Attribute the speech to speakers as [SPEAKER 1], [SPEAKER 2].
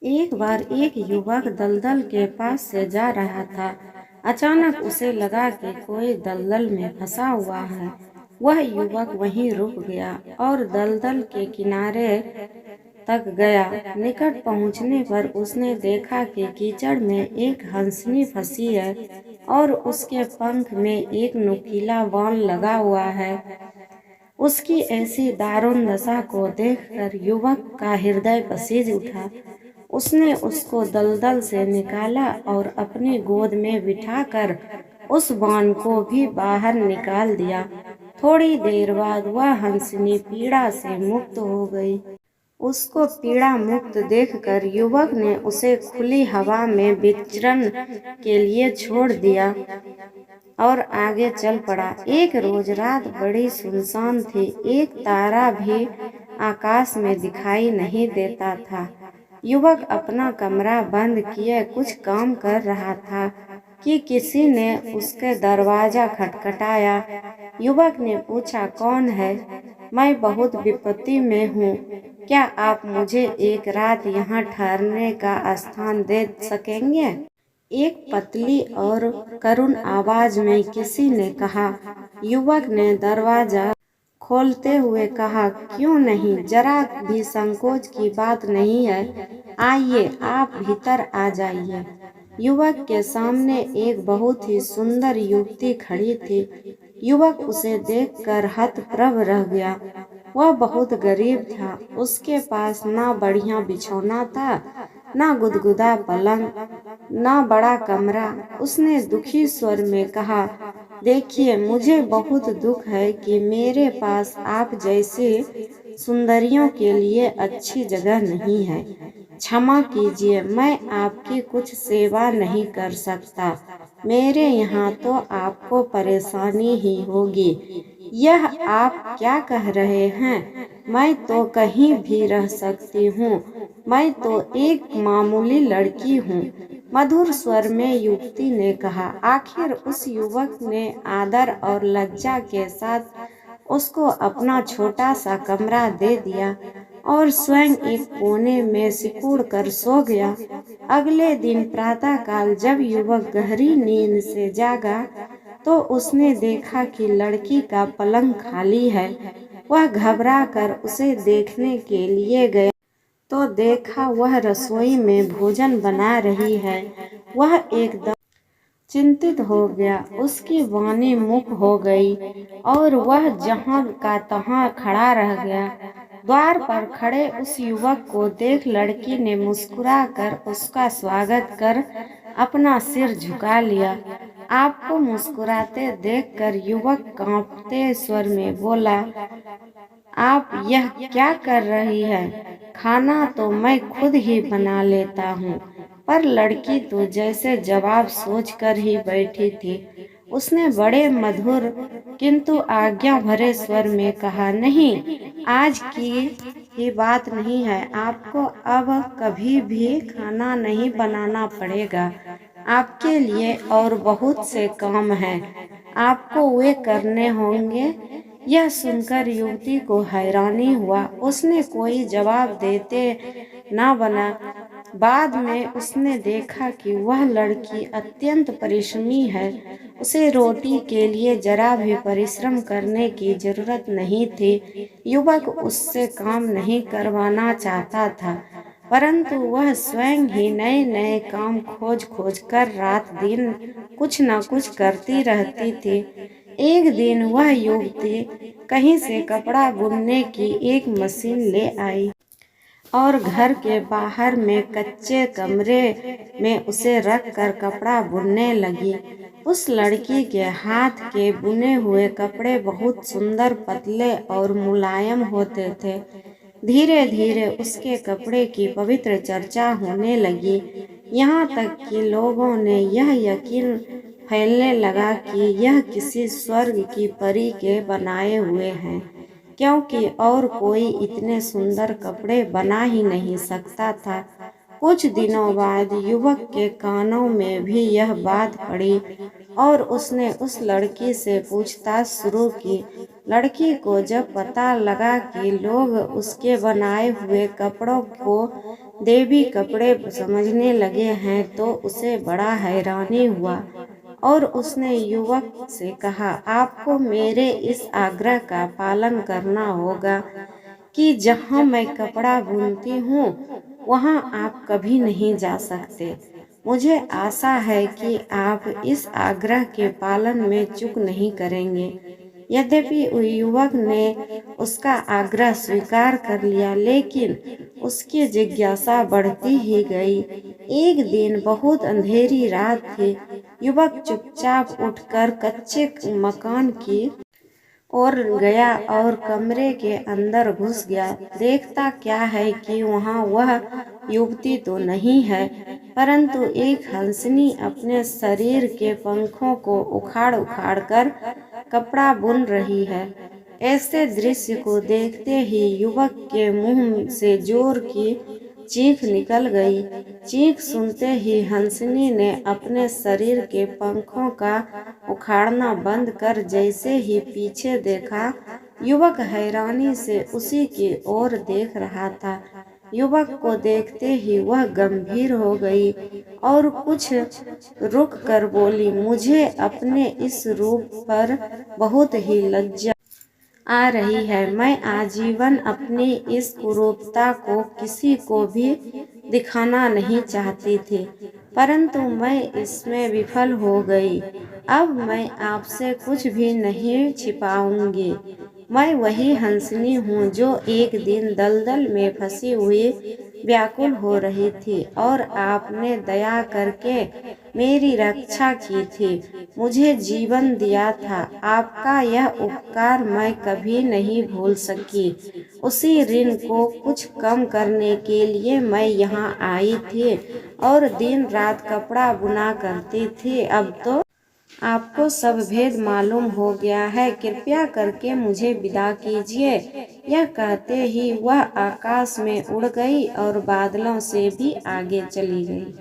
[SPEAKER 1] एक बार एक युवक दलदल के पास से जा रहा था। अचानक उसे लगा कि कोई दलदल में फंसा हुआ है। वह युवक वहीं रुक गया और दलदल के किनारे तक गया। निकट पहुंचने पर उसने देखा कि कीचड़ में एक हंसनी फंसी है और उसके पंख में एक नुकीला बाण लगा हुआ है। उसकी ऐसी दारुण दशा को देखकर युवक का हृदय पसीज उठा। उसने उसको दलदल से निकाला और अपनी गोद में बिठाकर उस बाण को भी बाहर निकाल दिया। थोड़ी देर बाद वह हंसनी पीड़ा से मुक्त हो गई। उसको पीड़ा मुक्त देखकर युवक ने उसे खुली हवा में विचरण के लिए छोड़ दिया और आगे चल पड़ा। एक रोज रात बड़ी सुनसान थी। एक तारा भी आकाश में दिखाई नहीं देता था। युवक अपना कमरा बंद किए कुछ काम कर रहा था कि किसी ने उसके दरवाजा खटखटाया। युवक ने पूछा, कौन है? मैं बहुत विपत्ति में हूँ। क्या आप मुझे एक रात यहाँ ठहरने का स्थान दे सकेंगे? एक पतली और करुण आवाज में किसी ने कहा। युवक ने दरवाजा खोलते हुए कहा, क्यों नहीं, जरा भी संकोच की बात नहीं है। आइए, आप भीतर आ जाइए। युवक के सामने एक बहुत ही सुंदर युवती खड़ी थी। युवक उसे देखकर हतप्रभ रह गया। वह बहुत गरीब था। उसके पास ना बढ़िया बिछौना था, ना गुदगुदा पलंग, ना बड़ा कमरा। उसने दुखी स्वर में कहा, देखिए, मुझे बहुत दुख है कि मेरे पास आप जैसी सुंदरियों के लिए अच्छी जगह नहीं है। क्षमा कीजिए, मैं आपकी कुछ सेवा नहीं कर सकता। मेरे यहाँ तो आपको परेशानी ही होगी। यह आप क्या कह रहे हैं? मैं तो कहीं भी रह सकती हूँ। मैं तो एक मामूली लड़की हूँ। मधुर स्वर में युवती ने कहा। आखिर उस युवक ने आदर और लज्जा के साथ उसको अपना छोटा सा कमरा दे दिया और स्वयं एक कोने में सिकुड़ कर सो गया। अगले दिन प्रातःकाल जब युवक गहरी नींद से जागा तो उसने देखा कि लड़की का पलंग खाली है। वह घबरा कर उसे देखने के लिए गया तो देखा वह रसोई में भोजन बना रही है। वह एकदम चिंतित हो गया। उसकी वाणी मुख हो गई और वह जहां का तहां खड़ा रह गया। द्वार पर खड़े उस युवक को देख लड़की ने मुस्कुराकर उसका स्वागत कर अपना सिर झुका लिया। आपको मुस्कुराते देखकर युवक कांपते स्वर में बोला, आप यह क्या कर रही है? खाना तो मैं खुद ही बना लेता हूँ। पर लड़की तो जैसे जवाब सोच कर ही बैठी थी। उसने बड़े मधुर किंतु आज्ञा भरे स्वर में कहा, नहीं, आज की ही बात नहीं है। आपको अब कभी भी खाना नहीं बनाना पड़ेगा। आपके लिए और बहुत से काम हैं, आपको वे करने होंगे। यह सुनकर युवती को हैरानी हुआ। उसने कोई जवाब देते ना बना। बाद में उसने देखा कि वह लड़की अत्यंत परिश्रमी है। उसे रोटी के लिए जरा भी परिश्रम करने की जरूरत नहीं थी। युवक उससे काम नहीं करवाना चाहता था, परंतु वह स्वयं ही नए नए काम खोज खोज कर रात दिन कुछ न कुछ करती रहती थी। एक दिन वह युवती कहीं से कपड़ा बुनने की एक मशीन ले आई और घर के बाहर में कच्चे कमरे में उसे रख कर कपड़ा बुनने लगी। उस लड़की के हाथ के बुने हुए कपड़े बहुत सुंदर, पतले और मुलायम होते थे। धीरे धीरे उसके कपड़े की पवित्र चर्चा होने लगी। यहाँ तक कि लोगों ने यह यकीन फैलने लगा कि यह किसी स्वर्ग की परी के बनाए हुए हैं, क्योंकि और कोई इतने सुंदर कपड़े बना ही नहीं सकता था। कुछ दिनों बाद युवक के कानों में भी यह बात पड़ी और उसने उस लड़की से पूछताछ शुरू की। लड़की को जब पता लगा कि लोग उसके बनाए हुए कपड़ों को देवी कपड़े समझने लगे हैं तो उसे बड़ा हैरानी हुआ और उसने युवक से कहा, आपको मेरे इस आग्रह का पालन करना होगा कि जहाँ मैं कपड़ा बुनती हूँ वहाँ आप कभी नहीं जा सकते। मुझे आशा है कि आप इस आग्रह के पालन में चूक नहीं करेंगे। यद्यपि युवक ने उसका आग्रह स्वीकार कर लिया, लेकिन उसकी जिज्ञासा बढ़ती ही गई। एक दिन बहुत अंधेरी रात थी। युवक चुपचाप उठकर कच्चे मकान की और गया और कमरे के अंदर घुस गया। देखता क्या है कि वहाँ वह युवती तो नहीं है, परंतु एक हंसनी अपने शरीर के पंखों को उखाड़ उखाड़ कर कपड़ा बुन रही है। ऐसे दृश्य को देखते ही युवक के मुंह से जोर की चीख निकल गई। चीख सुनते ही हंसनी ने अपने शरीर के पंखों का उखाड़ना बंद कर जैसे ही पीछे देखा, युवक हैरानी से उसी की ओर देख रहा था। युवक को देखते ही वह गंभीर हो गई और कुछ रुक कर बोली, मुझे अपने इस रूप पर बहुत ही लज्जा आ रही है। मैं आजीवन अपनी इस कुरूपता को किसी को भी दिखाना नहीं चाहती थी, परंतु मैं इसमें विफल हो गई। अब मैं आपसे कुछ भी नहीं छिपाऊंगी। मैं वही हंसनी हूँ जो एक दिन दलदल में फंसी हुई व्याकुल हो रही थी और आपने दया करके मेरी रक्षा की थी, मुझे जीवन दिया था। आपका यह उपकार मैं कभी नहीं भूल सकी। उसी ऋण को कुछ कम करने के लिए मैं यहाँ आई थी और दिन रात कपड़ा बुना करती थी। अब तो आपको सब भेद मालूम हो गया है, कृपया करके मुझे विदा कीजिए। यह कहते ही वह आकाश में उड़ गई और बादलों से भी आगे चली गई।